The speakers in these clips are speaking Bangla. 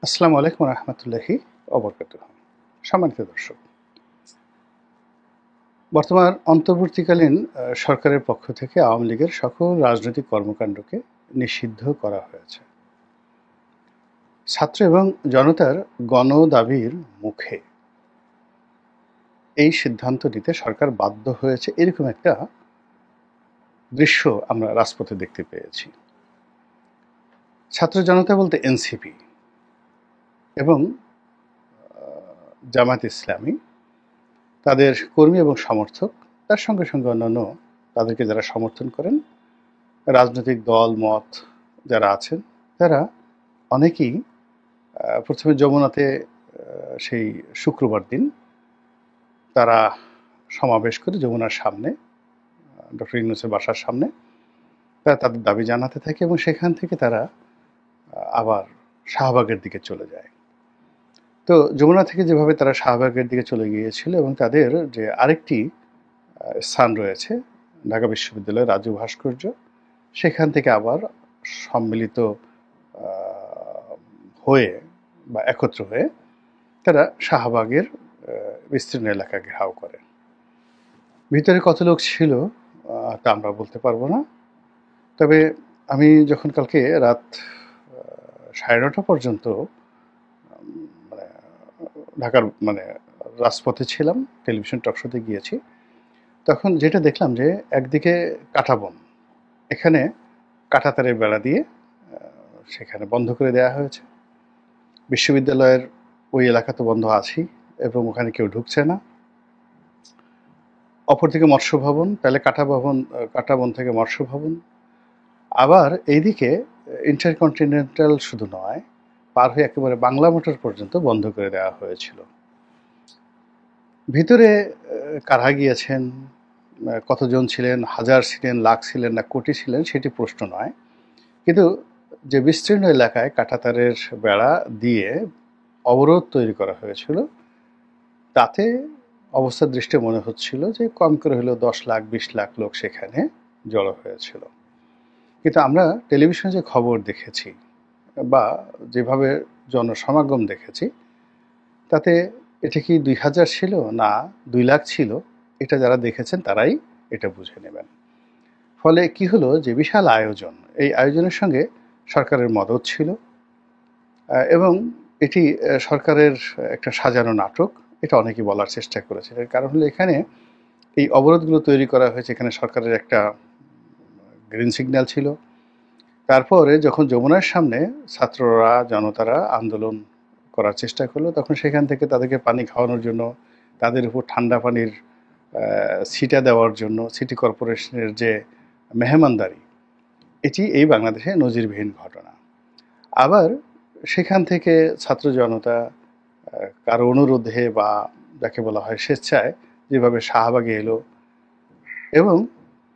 আসসালামু আলাইকুম রহমতুল্লাহি অবরকাতুহ। সম্মানিত দর্শক, বর্তমান অন্তর্বর্তীকালীন সরকারের পক্ষ থেকে আওয়ামী লীগের সকল রাজনৈতিক কর্মকাণ্ডকে নিষিদ্ধ করা হয়েছে। ছাত্র এবং জনতার গণ দাবির মুখে এই সিদ্ধান্ত নিতে সরকার বাধ্য হয়েছে, এরকম একটা দৃশ্য আমরা রাজপথে দেখতে পেয়েছি। ছাত্র জনতা বলতে এনসিপি এবং জামায়াত ইসলামী, তাদের কর্মী এবং সমর্থক, তার সঙ্গে সঙ্গে অন্যান্য তাদেরকে যারা সমর্থন করেন, রাজনৈতিক দল মত যারা আছেন, তারা অনেকেই প্রথমে যমুনাতে সেই শুক্রবার দিন তারা সমাবেশ করে যমুনার সামনে, ডক্টর ইউনূসের বাসার সামনে তারা তাদের দাবি জানাতে থাকে এবং সেখান থেকে তারা আবার শাহবাগের দিকে চলে যায়। তো যমুনা থেকে যেভাবে তারা শাহবাগের দিকে চলে গিয়েছিল এবং তাদের যে আরেকটি স্থান রয়েছে ঢাকা বিশ্ববিদ্যালয়ের রাজু ভাস্কর্য, সেখান থেকে আবার সম্মিলিত হয়ে বা একত্র হয়ে তারা শাহবাগের বিস্তীর্ণ এলাকা ঘেরাও করে। ভিতরে কত লোক ছিল তা আমরা বলতে পারবো না, তবে আমি যখন কালকে রাত 9:30 পর্যন্ত ঢাকার রাজপথে ছিলাম, টেলিভিশন টকশোতে গিয়েছি, তখন যেটা দেখলাম যে একদিকে কাঁটাবন, এখানে কাঁটাতারের বেড়া দিয়ে সেখানে বন্ধ করে দেওয়া হয়েছে। বিশ্ববিদ্যালয়ের ওই এলাকা তো বন্ধ আছেই এবং ওখানে কেউ ঢুকছে না। অপরদিকে মৎস্য ভবন, তাহলে কাঁটাবন থেকে মৎস্য ভবন, আবার এইদিকে ইন্টারকন্টিনেন্টাল শুধু নয়, পার হয়ে একেবারে বাংলা মোটর পর্যন্ত বন্ধ করে দেওয়া হয়েছিল। ভিতরে কারা গিয়েছেন, কতজন ছিলেন, হাজার ছিলেন, লাখ ছিলেন না কোটি ছিলেন, সেটি প্রশ্ন নয়, কিন্তু যে বিস্তীর্ণ এলাকায় কাঁটাতারের বেড়া দিয়ে অবরোধ তৈরি করা হয়েছিল, তাতে অবস্থার দৃষ্টে মনে হচ্ছিল যে কম করে হলেও 10 লাখ 20 লাখ লোক সেখানে জড়ো হয়েছিল। কিন্তু আমরা টেলিভিশনে যে খবর দেখেছি বা যেভাবে জনসমাগম দেখেছি, তাতে এটা কি 2000 ছিল না 2 লাখ ছিল, এটা যারা দেখেছেন তারাই এটা বুঝে নেবেন। ফলে কি হলো যে বিশাল আয়োজন, এই আয়োজনের সঙ্গে সরকারের মদত ছিল এবং এটি সরকারের একটা সাজানো নাটক, এটা অনেকেই বলার চেষ্টা করেছে। এর কারণ হলো এখানে এই অবরোধগুলো তৈরি করা হয়েছে, এখানে সরকারের একটা গ্রিন সিগন্যাল ছিল। তারপরে যখন যমুনার সামনে ছাত্ররা জনতারা আন্দোলন করার চেষ্টা করলো, তখন সেখান থেকে তাদেরকে পানি খাওয়ানোর জন্য, তাদের উপর ঠান্ডা পানির ছিটা দেওয়ার জন্য সিটি কর্পোরেশনের যে মেহমানদারি, এটি এই বাংলাদেশে নজিরবিহীন ঘটনা। আবার সেখান থেকে ছাত্র জনতা কারো অনুরোধে বা যাকে বলা হয় স্বেচ্ছায় যেভাবে শাহবাগে এলো এবং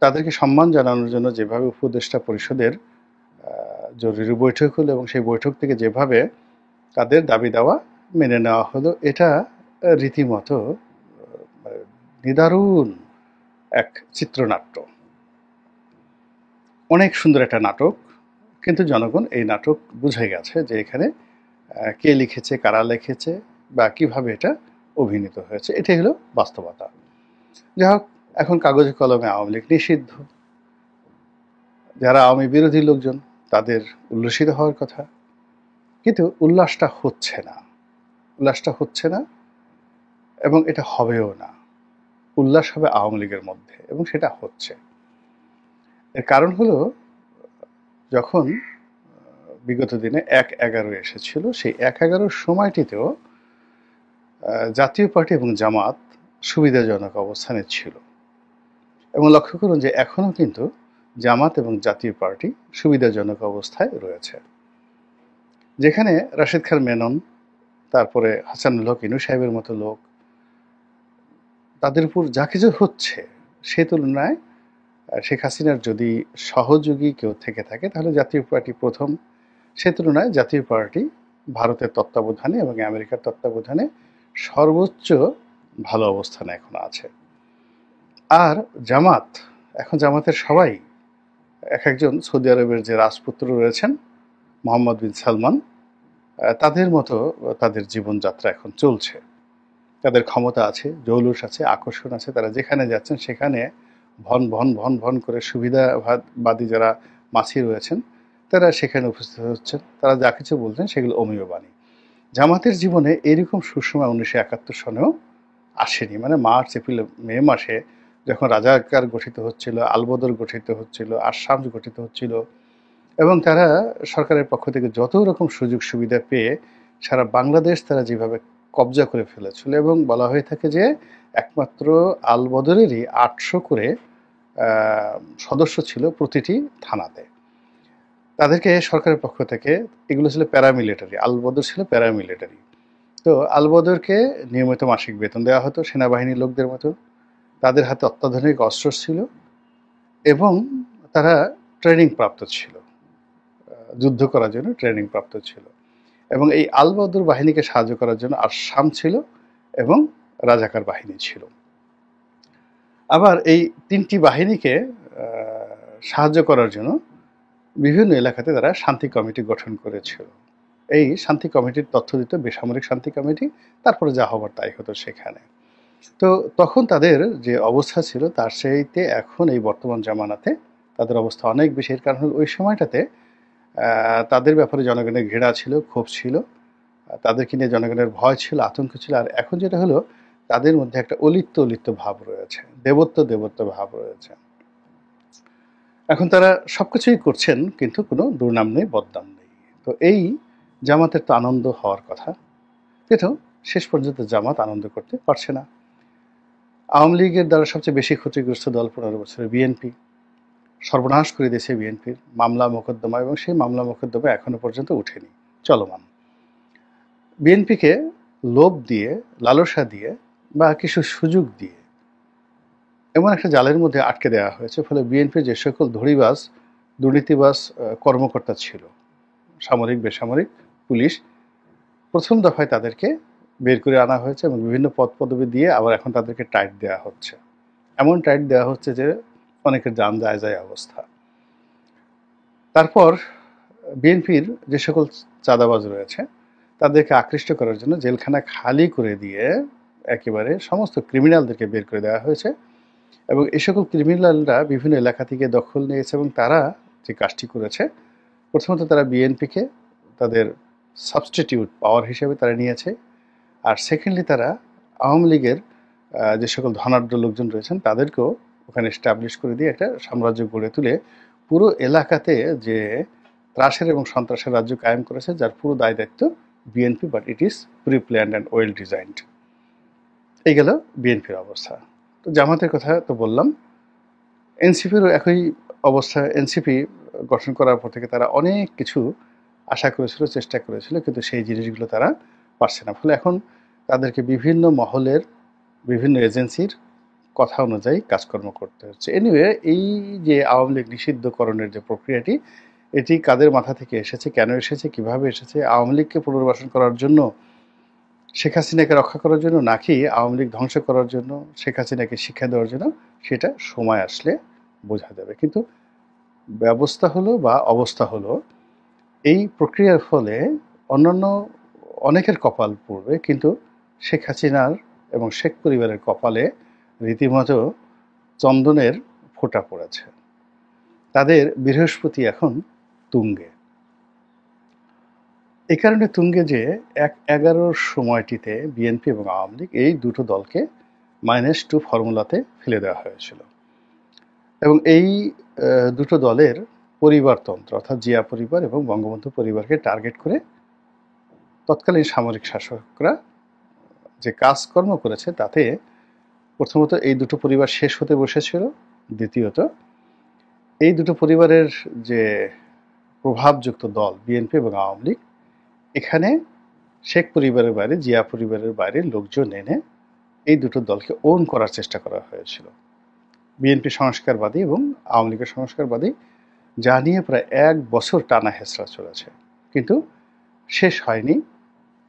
তাদেরকে সম্মান জানানোর জন্য যেভাবে উপদেষ্টা পরিষদের জরুরি বৈঠক হলো এবং সেই বৈঠক থেকে যেভাবে তাদের দাবি দাওয়া মেনে নেওয়া হলো, এটা রীতিমতো নিদারুণ এক চিত্রনাট্য, অনেক সুন্দর একটা নাটক। কিন্তু জনগণ এই নাটক বুঝে গেছে যে এখানে কে লিখেছে, কারা লিখেছে বা কিভাবে এটা অভিনীত হয়েছে, এটাই হলো বাস্তবতা। যাই হোক, এখন কাগজে কলমে আওয়ামী লীগ নিষিদ্ধ, যারা আওয়ামী বিরোধী লোকজন তাদের উল্লসিত হওয়ার কথা, কিন্তু উল্লাসটা হচ্ছে না এবং এটা হবেও না। উল্লাস হবে আওয়ামী লীগের মধ্যে এবং সেটা হচ্ছে। এর কারণ হলো যখন বিগত দিনে 1/11 এসেছিল, সেই 1/11 সময়টিতেও জাতীয় পার্টি এবং জামাত সুবিধাজনক অবস্থানে ছিল এবং লক্ষ্য করুন যে এখনো কিন্তু জামাত এবং জাতীয় পার্টি সুবিধাজনক অবস্থায় রয়েছে। যেখানে রাশেদ খান মেনন, তারপরে হাসানুল হক ইনু সাহেবের মতো লোক, তাদের উপর যা কিছু হচ্ছে, সেই তুলনায় শেখ হাসিনার যদি সহযোগী কেউ থেকে থাকে তাহলে জাতীয় পার্টি প্রথম। সে তুলনায় জাতীয় পার্টি ভারতের তত্ত্বাবধানে এবং আমেরিকার তত্ত্বাবধানে সর্বোচ্চ ভালো অবস্থানে এখন আছে। আর জামাত, এখন জামাতের সবাই এক একজন সৌদি আরবের যে রাজপুত্র রয়েছেন মোহাম্মদ বিন সালমান, তাদের মতো তাদের জীবনযাত্রা এখন চলছে। তাদের ক্ষমতা আছে, জৌলুস আছে, আকর্ষণ আছে। তারা যেখানে যাচ্ছেন সেখানে ভন ভন ভন ভন করে সুবিধাবাদী যারা মাছি রয়েছেন তারা সেখানে উপস্থিত হচ্ছেন। তারা যা কিছু বলছেন সেগুলো অমীয় বাণী। জামাতের জীবনে এরকম সুসময় 1971 সনেও আসেনি। মানে মার্চ, এপ্রিল, মে মাসে যখন রাজাকার গঠিত হচ্ছিল, আলবদর গঠিত হচ্ছিল, আশামস গঠিত হচ্ছিল এবং তারা সরকারের পক্ষ থেকে যত রকম সুযোগ সুবিধা পেয়ে সারা বাংলাদেশ তারা যেভাবে কবজা করে ফেলেছিল এবং বলা হয়ে থাকে যে একমাত্র আলবদরেরই 800 করে সদস্য ছিল প্রতিটি থানাতে। তাদেরকে সরকারের পক্ষ থেকে, এগুলো ছিল প্যারামিলিটারি, আলবদর ছিল প্যারামিলিটারি। তো আলবদরকে নিয়মিত মাসিক বেতন দেওয়া হতো সেনাবাহিনীর লোকদের মতো। তাদের হাতে অত্যাধুনিক অস্ত্র ছিল এবং তারা ট্রেনিং প্রাপ্ত ছিল, যুদ্ধ করার জন্য ট্রেনিং প্রাপ্ত ছিল। এবং এই আলবদর বাহিনীকে সাহায্য করার জন্য আসাম ছিল এবং রাজাকার বাহিনী ছিল। আবার এই তিনটি বাহিনীকে সাহায্য করার জন্য বিভিন্ন এলাকাতে তারা শান্তি কমিটি গঠন করেছিল। এই শান্তি কমিটির তথ্য দিত বেসামরিক শান্তি কমিটি, তারপরে যা হবার তাই হতো সেখানে। তো তখন তাদের যে অবস্থা ছিল তার চাইতে এখন এই বর্তমান জামানাতে তাদের অবস্থা অনেক বেশি। এর কারণ হলো ওই সময়টাতে তাদের ব্যাপারে জনগণের ঘৃণা ছিল, ক্ষোভ ছিল, তাদেরকে নিয়ে জনগণের ভয় ছিল, আতঙ্ক ছিল। আর এখন যেটা হলো তাদের মধ্যে একটা অলিপ্ত অলিপ্ত ভাব রয়েছে, দেবত্ব দেবত্ব ভাব রয়েছে। এখন তারা সবকিছুই করছেন কিন্তু কোনো দুর্নাম নেই, বদনাম নেই। তো এই জামাতের তো আনন্দ হওয়ার কথা, কিন্তু শেষ পর্যন্ত জামাত আনন্দ করতে পারছে না। আওয়ামী লীগের দ্বারা সবচেয়ে বেশি ক্ষতিগ্রস্ত দল 15 বছরে বিএনপি। সর্বনাশ করে দিয়েছে বিএনপির মামলা মোকদ্দমা, এবং সেই মামলা মোকদ্দমা এখনো পর্যন্ত উঠেনি, চলমান। বিএনপিকে লোভ দিয়ে, লালসা দিয়ে বা কিছু সুযোগ দিয়ে এমন একটা জালের মধ্যে আটকে দেওয়া হয়েছে, ফলে বিএনপির যে সকল ধড়িবাজ, দুর্নীতিবাজ কর্মকর্তা ছিল, সামরিক, বেসামরিক, পুলিশ, প্রথম দফায় তাদেরকে বের করে আনা হয়েছে এবং বিভিন্ন পদ পদবি দিয়ে আবার এখন তাদেরকে টাইট দেওয়া হচ্ছে। এমন টাইট দেওয়া হচ্ছে যে অনেকের জান যায় যায় অবস্থা। তারপর বিএনপির যে সকল চাঁদাবাজ রয়েছে তাদেরকে আকৃষ্ট করার জন্য জেলখানা খালি করে দিয়ে একেবারে সমস্ত ক্রিমিনালদেরকে বের করে দেওয়া হয়েছে এবং এই সকল ক্রিমিনালরা বিভিন্ন এলাকা থেকে দখল নিয়েছে এবং তারা যে কাজটি করেছে, প্রথমত তারা বিএনপিকে তাদের সাবস্টিটিউট পাওয়ার হিসেবে তারা নিয়েছে, আর সেকেন্ডলি তারা আওয়ামী লীগের যে সকল ধনাঢ্য লোকজন রয়েছেন তাদেরকেও ওখানে এস্টাবলিশ করে দিয়ে একটা সাম্রাজ্য গড়ে তুলে পুরো এলাকাতে যে ত্রাসের এবং সন্ত্রাসের রাজ্য কায়েম করেছে, যার পুরো দায় দায়িত্ব BNP, but it is pre planned and well designed. এই গেল বিএনপির অবস্থা। তো জামাতের কথা তো বললাম, এনসিপিরও একই অবস্থা। এনসিপি গঠন করার পর থেকে তারা অনেক কিছু আশা করেছিল, চেষ্টা করেছিল, কিন্তু সেই জিনিসগুলো তারা পারছে না। ফলে এখন তাদেরকে বিভিন্ন মহলের, বিভিন্ন এজেন্সির কথা অনুযায়ী কাজকর্ম করতে হচ্ছে। এনিওয়ে, এই যে আওয়ামী লীগ নিষিদ্ধকরণের যে প্রক্রিয়াটি, এটি কাদের মাথা থেকে এসেছে, কেন এসেছে, কিভাবে এসেছে, আওয়ামী লীগকে পুনর্বাসন করার জন্য, শেখ হাসিনাকে রক্ষা করার জন্য, নাকি আওয়ামী লীগ ধ্বংস করার জন্য, শেখ হাসিনাকে শিক্ষা দেওয়ার জন্য, সেটা সময় আসলে বোঝা যাবে। কিন্তু ব্যবস্থা হলো বা অবস্থা হলো, এই প্রক্রিয়ার ফলে অন্যান্য অনেকের কপাল পড়বে, কিন্তু শেখ হাসিনার এবং শেখ পরিবারের কপালে রীতিমতো চন্দনের ফোঁটা পড়েছে। তাদের বৃহস্পতি এখন তুঙ্গে। এই কারণে তুঙ্গে যে 1/11 সময়টিতে বিএনপি এবং আওয়ামী লীগ এই দুটো দলকে -2 ফর্মুলাতে ফেলে দেওয়া হয়েছিল এবং এই দুটো দলের পরিবারতন্ত্র, অর্থাৎ জিয়া পরিবার এবং বঙ্গবন্ধু পরিবারকে টার্গেট করে তৎকালীন সামরিক শাসকরা যে কাজকর্ম করেছে, তাতে প্রথমত এই দুটো পরিবার শেষ হতে বসেছিল, দ্বিতীয়ত এই দুটো পরিবারের যে প্রভাবযুক্ত দল বিএনপি এবং আওয়ামী লীগ, এখানে শেখ পরিবারের বাইরে, জিয়া পরিবারের বাইরে লোকজন এনে এই দুটো দলকে ওন করার চেষ্টা করা হয়েছিল। বিএনপি সংস্কারবাদী এবং আওয়ামী লীগের সংস্কারবাদী, যা নিয়ে প্রায় 1 বছর টানা হেঁচড়া চলেছে, কিন্তু শেষ হয়নি,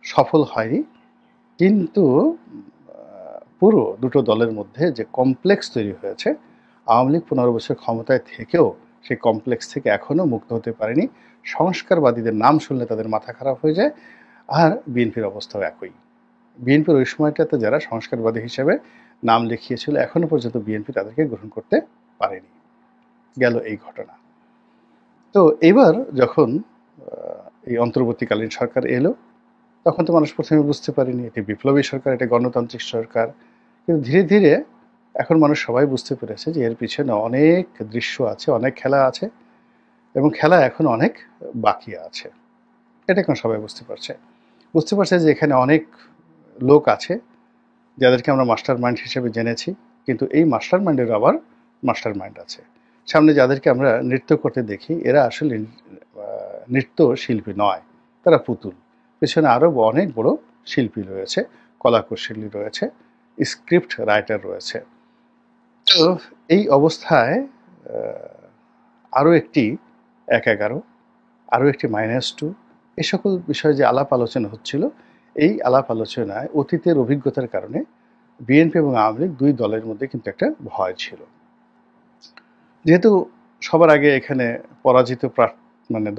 সফল হয়নি। কিন্তু পুরো দুটো দলের মধ্যে যে কমপ্লেক্স তৈরি হয়েছে, আওয়ামী লীগ 15 বছর ক্ষমতায় থেকেও সেই কমপ্লেক্স থেকে এখনও মুক্ত হতে পারেনি। সংস্কারবাদীদের নাম শুনলে তাদের মাথা খারাপ হয়ে যায়, আর বিএনপির অবস্থাও একই। বিএনপির ওই সময়টাতে যারা সংস্কারবাদী হিসেবে নাম লিখিয়েছিল এখনো পর্যন্ত বিএনপি তাদেরকে গ্রহণ করতে পারেনি। গেল এই ঘটনা। তো এবার যখন এই অন্তর্বর্তীকালীন সরকার এলো, তখন তো মানুষ প্রথমে বুঝতে পারেনি এটি বিপ্লবী সরকার, এটা গণতান্ত্রিক সরকার। কিন্তু ধীরে ধীরে এখন মানুষ সবাই বুঝতে পেরেছে যে এর পিছনে অনেক দৃশ্য আছে, অনেক খেলা আছে, এবং খেলা এখন অনেক বাকি আছে। এটা এখন সবাই বুঝতে পারছে যে এখানে অনেক লোক আছে যাদেরকে আমরা মাস্টার মাইন্ড হিসেবে জেনেছি, কিন্তু এই মাস্টার মাইন্ডের আবার মাস্টার মাইন্ড আছে। সামনে যাদেরকে আমরা নৃত্য করতে দেখি, এরা আসলে নৃত্য শিল্পী নয়, তারা পুতুল। পেছনে আরও অনেক বড় শিল্পী রয়েছে, কলাকুশলী রয়েছে, স্ক্রিপ্ট রাইটার রয়েছে। তো এই অবস্থায় আরও একটি 1-11, আরও একটি -2, এই সকল বিষয়ে যে আলাপ আলোচনা হচ্ছিল, এই আলাপ আলোচনায় অতীতের অভিজ্ঞতার কারণে বিএনপি এবং আওয়ামী লীগ দুই দলের মধ্যে কিন্তু একটা ভয় ছিল। যেহেতু সবার আগে এখানে পরাজিত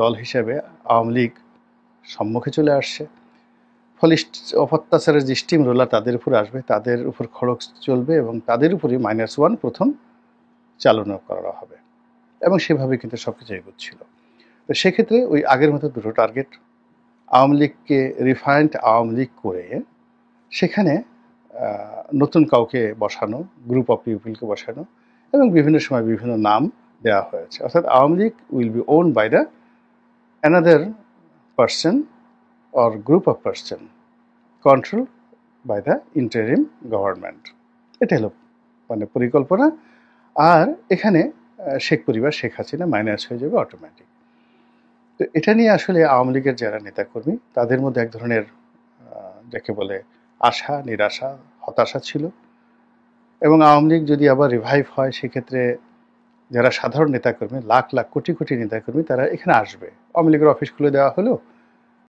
দল হিসেবে আওয়ামী লীগ সম্মুখে চলে আসছে, ফলে অত্যাচারের যে স্টিম রোলার তাদের উপর আসবে, তাদের উপর খড়গ চলবে এবং তাদের উপরই -1 প্রথম চালনা করা হবে, এবং সেভাবে কিন্তু সবকিছু এগোচ্ছিল। তো সেক্ষেত্রে ওই আগের মতো দুটো টার্গেট, আওয়ামী লীগকে রিফাইন্ড আওয়ামী লীগ করে সেখানে নতুন কাউকে বসানো, গ্রুপ অফ পিপলকে বসানো, এবং বিভিন্ন সময় বিভিন্ন নাম দেওয়া হয়েছে। অর্থাৎ Awami League will be owned by the another person or group of person control by the interim government. এটা হলো পরিকল্পনা। আর এখানে শেখ পরিবার, শেখ হাসিনা মাইনাস হয়ে যাবে অটোমেটিক। তো এটা নিয়ে আসলে আওয়ামী লীগের যারা নেতাকর্মী, তাদের মধ্যে এক ধরনের যাকে বলে আশা, নিরাশা, হতাশা ছিল। এবং আওয়ামী লীগ যদি আবার রিভাইভ হয়, সেক্ষেত্রে যারা সাধারণ নেতাকর্মী, লাখ লাখ কোটি কোটি নেতাকর্মী, তারা এখানে আসবে। আওয়ামী লীগের অফিস খুলে দেওয়া হলো,